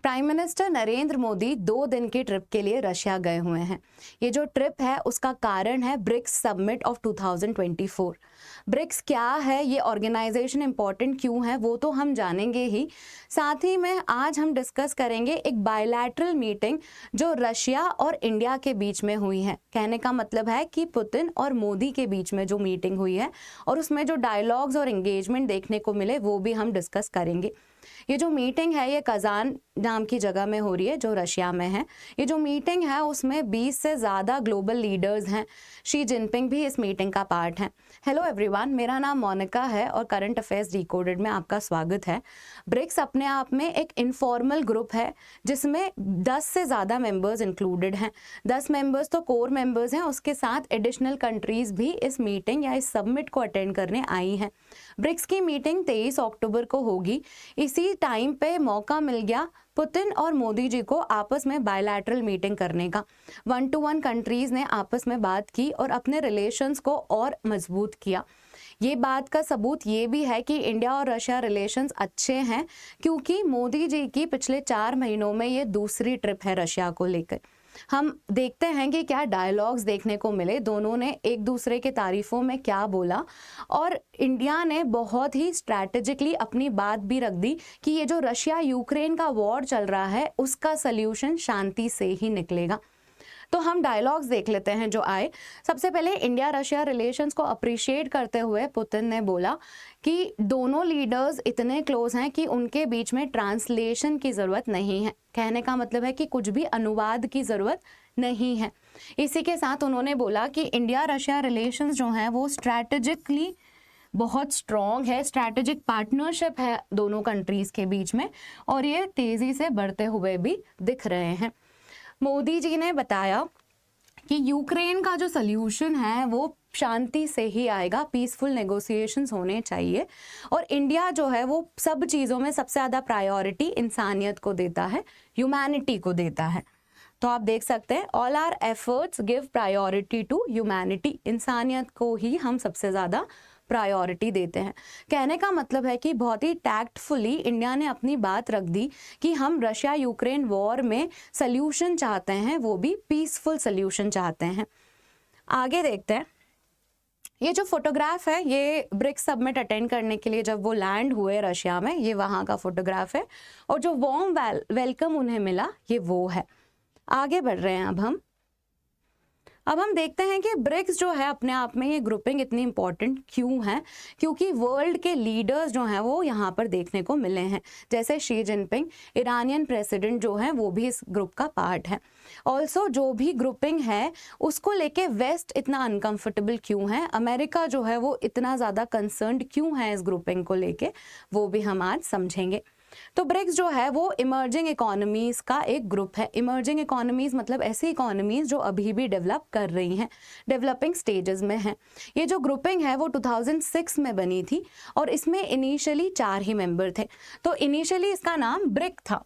Prime minister Narendra Modi 2 दिन की trip के लिए रशिया गए हुए हैं। ये जो ट्रिप है उसका कारण है ब्रिक्स समिट ऑफ 2024। ब्रिक्स क्या है, ये ऑर्गेनाइजेशन इंपॉर्टेंट क्यों है, वो तो हम जानेंगे ही। साथ ही में आज हम डिस्कस करेंगे एक बायलैटरल मीटिंग जो रशिया और इंडिया के बीच में हुई है। कहने का मतलब है कि पुतिन और मोदी के बीच में जो मीटिंग हुई है और उसमें जो डायलॉग्स और एंगेजमेंट देखने को मिले वो भी हम डिस्कस करेंगे। ये जो मीटिंग है ये कजान नाम की जगह में हो रही है जो रशिया में है। ये जो मीटिंग है उसमें 20 से ज़्यादा ग्लोबल लीडर्स हैं। शी जिनपिंग भी इस मीटिंग का पार्ट है। हेलो एवरीवन, मेरा नाम मोनिका है और करंट अफेयर्स डिकोडेड में आपका स्वागत है। ब्रिक्स अपने आप में एक इनफॉर्मल ग्रुप है जिसमें 10 से ज़्यादा मेंबर्स इंक्लूडेड हैं। 10 मेंबर्स तो कोर मेंबर्स हैं, उसके साथ एडिशनल कंट्रीज़ भी इस मीटिंग या इस समिट को अटेंड करने आई हैं। ब्रिक्स की मीटिंग 23 अक्टूबर को होगी। इसी टाइम पे मौका मिल गया पुतिन और मोदी जी को आपस में बायलैटरल मीटिंग करने का। 1-to-1 कंट्रीज ने आपस में बात की और अपने रिलेशंस को और मजबूत किया। ये बात का सबूत ये भी है कि इंडिया और रशिया रिलेशंस अच्छे हैं क्योंकि मोदी जी की पिछले 4 महीनों में ये दूसरी ट्रिप है रशिया को लेकर। हम देखते हैं कि क्या डायलॉग्स देखने को मिले, दोनों ने एक दूसरे के तारीफों में क्या बोला और इंडिया ने बहुत ही स्ट्रैटेजिकली अपनी बात भी रख दी कि ये जो रशिया यूक्रेन का वॉर चल रहा है उसका सल्यूशन शांति से ही निकलेगा। तो हम डायलॉग्स देख लेते हैं जो आए। सबसे पहले इंडिया रशिया रिलेशंस को अप्रिशिएट करते हुए पुतिन ने बोला कि दोनों लीडर्स इतने क्लोज हैं कि उनके बीच में ट्रांसलेशन की ज़रूरत नहीं है। कहने का मतलब है कि कुछ भी अनुवाद की ज़रूरत नहीं है। इसी के साथ उन्होंने बोला कि इंडिया रशिया रिलेशंस जो हैं वो स्ट्रैटेजिकली बहुत स्ट्रॉन्ग है, स्ट्रैटेजिक पार्टनरशिप है दोनों कंट्रीज़ के बीच में और ये तेज़ी से बढ़ते हुए भी दिख रहे हैं। मोदी जी ने बताया कि यूक्रेन का जो सल्यूशन है वो शांति से ही आएगा, पीसफुल नेगोशिएशंस होने चाहिए और इंडिया जो है वो सब चीज़ों में सबसे ज़्यादा प्रायोरिटी इंसानियत को देता है, ह्यूमैनिटी को देता है। तो आप देख सकते हैं all our efforts give priority to humanity, इंसानियत को ही हम सबसे ज़्यादा प्रायोरिटी देते हैं। कहने का मतलब है कि बहुत ही टैक्टफुली इंडिया ने अपनी बात रख दी कि हम रशिया यूक्रेन वॉर में सल्यूशन चाहते हैं, वो भी पीसफुल सल्यूशन चाहते हैं। आगे देखते हैं। ये जो फोटोग्राफ है ये ब्रिक्स समिट अटेंड करने के लिए जब वो लैंड हुए रशिया में, ये वहाँ का फोटोग्राफ है और जो वार्म वेलकम उन्हें मिला ये वो है। आगे बढ़ रहे हैं अब हम देखते हैं कि ब्रिक्स जो है अपने आप में ये ग्रुपिंग इतनी इंपॉर्टेंट क्यों है, क्योंकि वर्ल्ड के लीडर्स जो हैं वो यहाँ पर देखने को मिले हैं। जैसे शी जिनपिंग, ईरानियन प्रेसिडेंट जो हैं वो भी इस ग्रुप का पार्ट है। ऑल्सो जो भी ग्रुपिंग है उसको लेके वेस्ट इतना अनकंफर्टेबल क्यों है, अमेरिका जो है वो इतना ज़्यादा कंसर्न्ड क्यों है इस ग्रुपिंग को लेके, वो भी हम आज समझेंगे। तो ब्रिक्स जो है वो इमर्जिंग इकोनॉमीज का एक ग्रुप है। इमर्जिंग इकोनॉमीज मतलब ऐसी इकोनॉमीज जो अभी भी डेवलप कर रही हैं, डेवलपिंग स्टेजेस में हैं। ये जो ग्रुपिंग है वो 2006 में बनी थी और इसमें इनिशियली 4 ही मेंबर थे। तो इनिशियली इसका नाम ब्रिक था।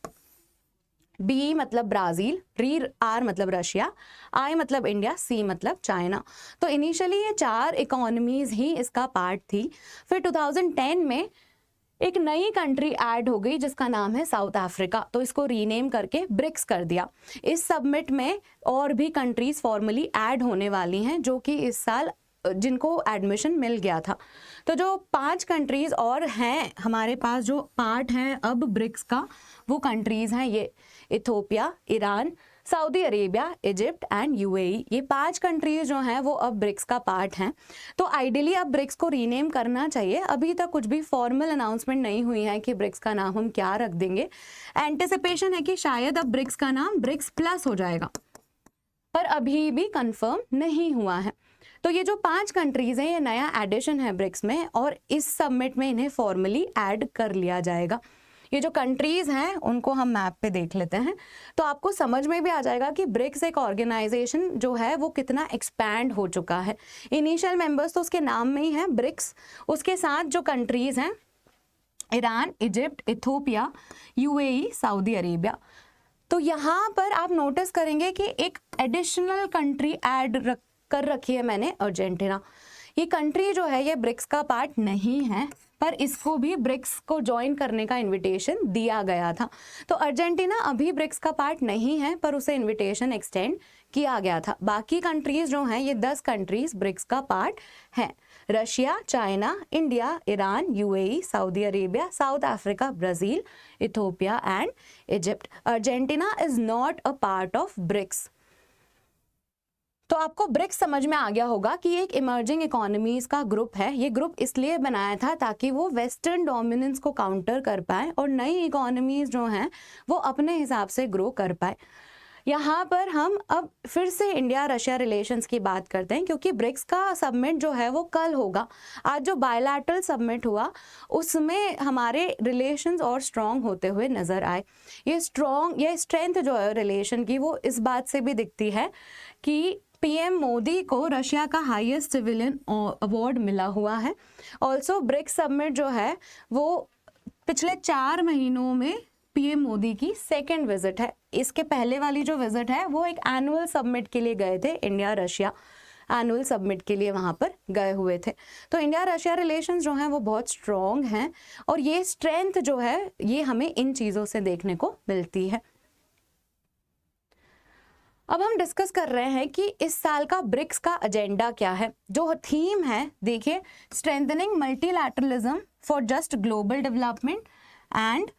बी मतलब ब्राज़ील, आर मतलब रशिया, आई मतलब इंडिया, सी मतलब चाइना। तो इनिशियली ये 4 इकोनॉमीज ही इसका पार्ट थी। फिर 2010 में एक नई कंट्री ऐड हो गई जिसका नाम है साउथ अफ्रीका, तो इसको रीनेम करके ब्रिक्स कर दिया। इस समिट में और भी कंट्रीज फॉर्मली ऐड होने वाली हैं जो कि इस साल जिनको एडमिशन मिल गया था। तो जो 5 कंट्रीज और हैं हमारे पास जो पार्ट हैं अब ब्रिक्स का, वो कंट्रीज हैं ये Ethiopia, Iran, Saudi Arabia, Egypt and UAE. ये 5 कंट्रीज जो हैं वो अब ब्रिक्स का पार्ट हैं। तो आइडियली अब ब्रिक्स को रीनेम करना चाहिए। अभी तक कुछ भी फॉर्मल अनाउंसमेंट नहीं हुई है कि ब्रिक्स का नाम हम क्या रख देंगे। एंटिसिपेशन है कि शायद अब ब्रिक्स का नाम ब्रिक्स प्लस हो जाएगा, पर अभी भी कंफर्म नहीं हुआ है। तो ये जो 5 कंट्रीज हैं ये नया एडिशन है ब्रिक्स में और इस समिट में इन्हें फॉर्मली ऐड कर लिया जाएगा। ये जो कंट्रीज हैं उनको हम मैप पे देख लेते हैं तो आपको समझ में भी आ जाएगा कि ब्रिक्स एक ऑर्गेनाइजेशन जो है वो कितना एक्सपैंड हो चुका है। इनिशियल मेंबर्स तो उसके नाम में ही है ब्रिक्स, उसके साथ जो कंट्रीज हैं Iran, Egypt, Ethiopia, UAE, Saudi Arabia. तो यहाँ पर आप नोटिस करेंगे कि एक एडिशनल कंट्री ऐड कर रखी है मैंने, अर्जेंटीना। ये कंट्री जो है ये ब्रिक्स का पार्ट नहीं है, पर इसको भी ब्रिक्स को ज्वाइन करने का इनविटेशन दिया गया था। तो अर्जेंटीना अभी ब्रिक्स का पार्ट नहीं है, पर उसे इनविटेशन एक्सटेंड किया गया था। बाकी कंट्रीज जो हैं, ये 10 कंट्रीज ब्रिक्स का पार्ट हैं। Russia, China, India, Iran, UAE, Saudi Arabia, south Africa, Brazil, Ethiopia and Egypt. Argentina is not a part of BRICS. तो आपको ब्रिक्स समझ में आ गया होगा कि एक इमर्जिंग इकोनॉमीज का ग्रुप है। ये ग्रुप इसलिए बनाया था ताकि वो वेस्टर्न डोमिनेंस को काउंटर कर पाए और नई इकोनॉमीज जो हैं वो अपने हिसाब से ग्रो कर पाए। यहाँ पर हम अब फिर से इंडिया रशिया रिलेशंस की बात करते हैं, क्योंकि ब्रिक्स का सबमिट जो है वो कल होगा। आज जो बायलैटरल सबमिट हुआ उसमें हमारे रिलेशंस और स्ट्रॉन्ग होते हुए नजर आए। ये स्ट्रेंथ जो है रिलेशन की, वो इस बात से भी दिखती है कि पीएम मोदी को रशिया का हाईएस्ट सिविलियन अवार्ड मिला हुआ है। ऑल्सो ब्रिक्स सबमिट जो है वो पिछले 4 महीनों में पीएम मोदी की सेकेंड विजिट है। इसके पहले वाली जो विजिट है वो एक एनुअल सबमिट के लिए गए थे, इंडिया रशिया एनुअल सबमिट के लिए वहां पर गए हुए थे। तो इंडिया रशिया रिलेशंस जो हैं वो बहुत स्ट्रॉन्ग हैं और ये स्ट्रेंथ जो है ये हमें इन चीज़ों से देखने को मिलती है। अब हम डिस्कस कर रहे हैं कि इस साल का ब्रिक्स का एजेंडा क्या है। जो थीम है, देखिए, strengthening multilateralism for just global development and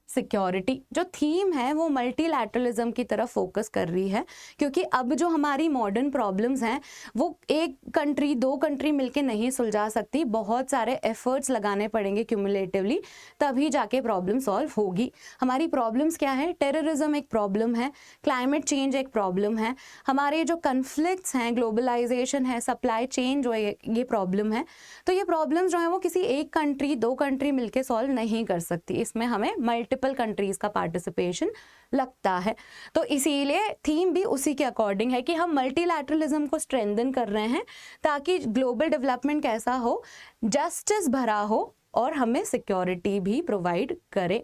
security. जो थीम है वो मल्टीलैटरलिज्म की तरफ फोकस कर रही है, क्योंकि अब जो हमारी मॉडर्न प्रॉब्लम्स हैं वो एक कंट्री 2 कंट्री मिलके नहीं सुलझा सकती। बहुत सारे एफर्ट्स लगाने पड़ेंगे क्यूमुलेटिवली, तभी जाके प्रॉब्लम सॉल्व होगी। हमारी प्रॉब्लम्स क्या है? टेररिज्म एक प्रॉब्लम है, क्लाइमेट चेंज एक प्रॉब्लम है, हमारे जो कन्फ्लिक्ट्स हैं, ग्लोबलाइजेशन है, सप्लाई चेन जो है, ये प्रॉब्लम है। तो ये प्रॉब्लम्स जो है वो किसी एक कंट्री 2 कंट्री मिलके सॉल्व नहीं कर सकती। इसमें हमें मल्टीपल कंट्रीज का पार्टिसिपेशन लगता है। तो इसीलिए थीम भी उसी के अकॉर्डिंग है कि हम मल्टीलैटरलिज्म को स्ट्रेंथन कर रहे हैं ताकि ग्लोबल डेवलपमेंट कैसा हो, जस्टिस भरा हो और हमें सिक्योरिटी भी प्रोवाइड करे।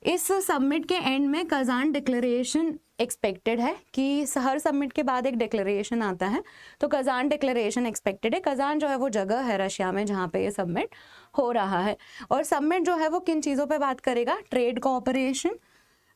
इस समिट के एंड में कजान डिक्लेरेशन एक्सपेक्टेड है कि हर समिट के बाद एक डिक्लेरेशन आता है, तो कजान डिक्लेरेशन एक्सपेक्टेड है। कजान जो है वो जगह है रशिया में जहाँ पे ये समिट हो रहा है। और समिट जो है वो किन चीज़ों पे बात करेगा? Trade cooperation,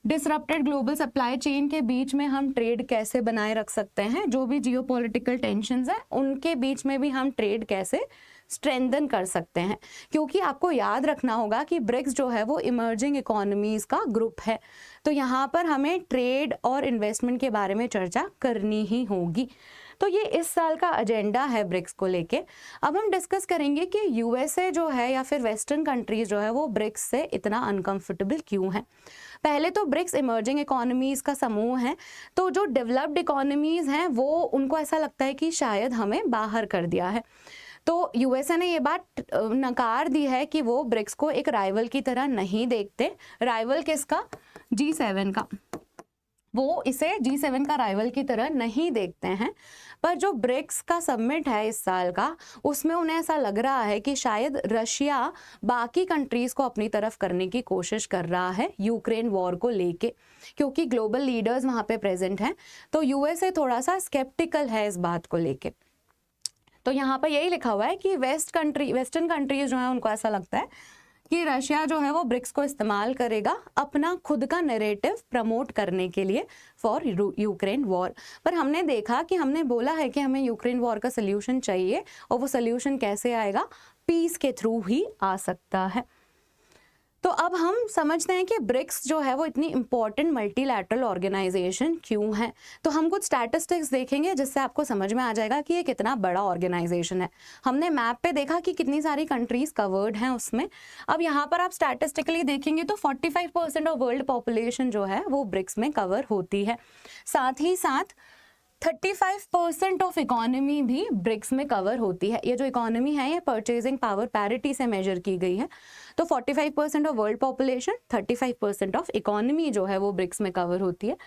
disrupted global supply chain के बीच में हम ट्रेड कैसे बनाए रख सकते हैं, जो भी जियोपॉलिटिकल टेंशंस हैं उनके बीच में भी हम ट्रेड कैसे स्ट्रेंथन कर सकते हैं। क्योंकि आपको याद रखना होगा कि ब्रिक्स जो है वो इमर्जिंग इकोनॉमीज का ग्रुप है, तो यहाँ पर हमें ट्रेड और इन्वेस्टमेंट के बारे में चर्चा करनी ही होगी। तो ये इस साल का एजेंडा है ब्रिक्स को लेके। अब हम डिस्कस करेंगे कि यूएसए जो है या फिर वेस्टर्न कंट्रीज जो है वो ब्रिक्स से इतना अनकंफर्टेबल क्यों है। पहले तो ब्रिक्स इमर्जिंग इकोनॉमीज का समूह है, तो जो डेवलप्ड इकोनॉमीज हैं वो उनको ऐसा लगता है कि शायद हमें बाहर कर दिया है। तो यूएसए ने ये बात नकार दी है कि वो ब्रिक्स को एक राइवल की तरह नहीं देखते। राइवल किसका? G7 का। वो इसे G7 का राइवल की तरह नहीं देखते हैं। पर जो ब्रिक्स का समिट है इस साल का, उसमें उन्हें ऐसा लग रहा है कि शायद रशिया बाकी कंट्रीज को अपनी तरफ करने की कोशिश कर रहा है यूक्रेन वॉर को लेके, क्योंकि ग्लोबल लीडर्स वहाँ पे प्रेजेंट हैं। तो यूएसए थोड़ा सा स्केप्टिकल है इस बात को लेके। तो यहाँ पर यही लिखा हुआ है कि वेस्टर्न कंट्रीज जो है उनको ऐसा लगता है कि रशिया जो है वो ब्रिक्स को इस्तेमाल करेगा अपना खुद का नैरेटिव प्रमोट करने के लिए फॉर यूक्रेन वॉर। पर हमने देखा कि हमने बोला है कि हमें यूक्रेन वॉर का सल्यूशन चाहिए, और वो सल्यूशन कैसे आएगा? पीस के थ्रू ही आ सकता है। तो अब हम समझते हैं कि ब्रिक्स जो है वो इतनी इंपॉर्टेंट मल्टीलैटरल ऑर्गेनाइजेशन क्यों है। तो हम कुछ स्टैटिस्टिक्स देखेंगे जिससे आपको समझ में आ जाएगा कि ये कितना बड़ा ऑर्गेनाइजेशन है। हमने मैप पे देखा कि कितनी सारी कंट्रीज कवर्ड हैं उसमें। अब यहाँ पर आप स्टैटिस्टिकली देखेंगे तो 45% ऑफ वर्ल्ड पॉपुलेशन जो है वो ब्रिक्स में कवर होती है। साथ ही साथ 35% ऑफ इकोनॉमी भी ब्रिक्स में कवर होती है। ये जो इकोनॉमी है ये परचेजिंग पावर पैरिटी से मेजर की गई है। तो 45% of world population, 35% of economy जो है वो ब्रिक्स में कवर होती है।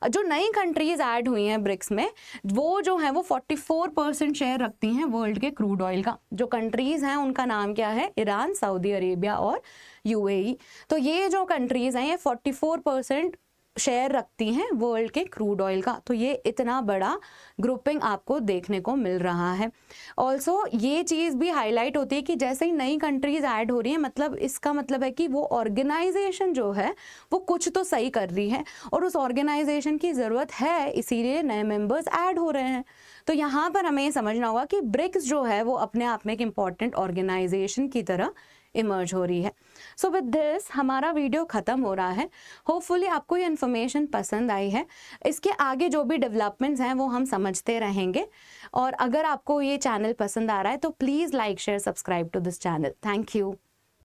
जो नई कंट्रीज ऐड हुई हैं ब्रिक्स में, वो जो है वो 44% शेयर रखती हैं वर्ल्ड के क्रूड ऑयल का। जो कंट्रीज हैं उनका नाम क्या है? ईरान, सऊदी अरेबिया और यूएई। तो ये जो कंट्रीज हैं ये 44% शेयर रखती हैं वर्ल्ड के क्रूड ऑयल का। तो ये इतना बड़ा ग्रुपिंग आपको देखने को मिल रहा है। ऑल्सो ये चीज़ भी हाईलाइट होती है कि जैसे ही नई कंट्रीज ऐड हो रही हैं, मतलब इसका मतलब है कि वो ऑर्गेनाइजेशन जो है वो कुछ तो सही कर रही है और उस ऑर्गेनाइजेशन की ज़रूरत है, इसीलिए नए मेंबर्स ऐड हो रहे हैं। तो यहाँ पर हमें ये समझना होगा कि ब्रिक्स जो है वो अपने आप में एक इम्पॉर्टेंट ऑर्गेनाइजेशन की तरह इमर्ज हो रही है। सो विद दिस हमारा वीडियो ख़त्म हो रहा है। होपफुली आपको ये इन्फॉर्मेशन पसंद आई है। इसके आगे जो भी डेवलपमेंट्स हैं वो हम समझते रहेंगे। और अगर आपको ये चैनल पसंद आ रहा है तो please like share subscribe to this channel. Thank you.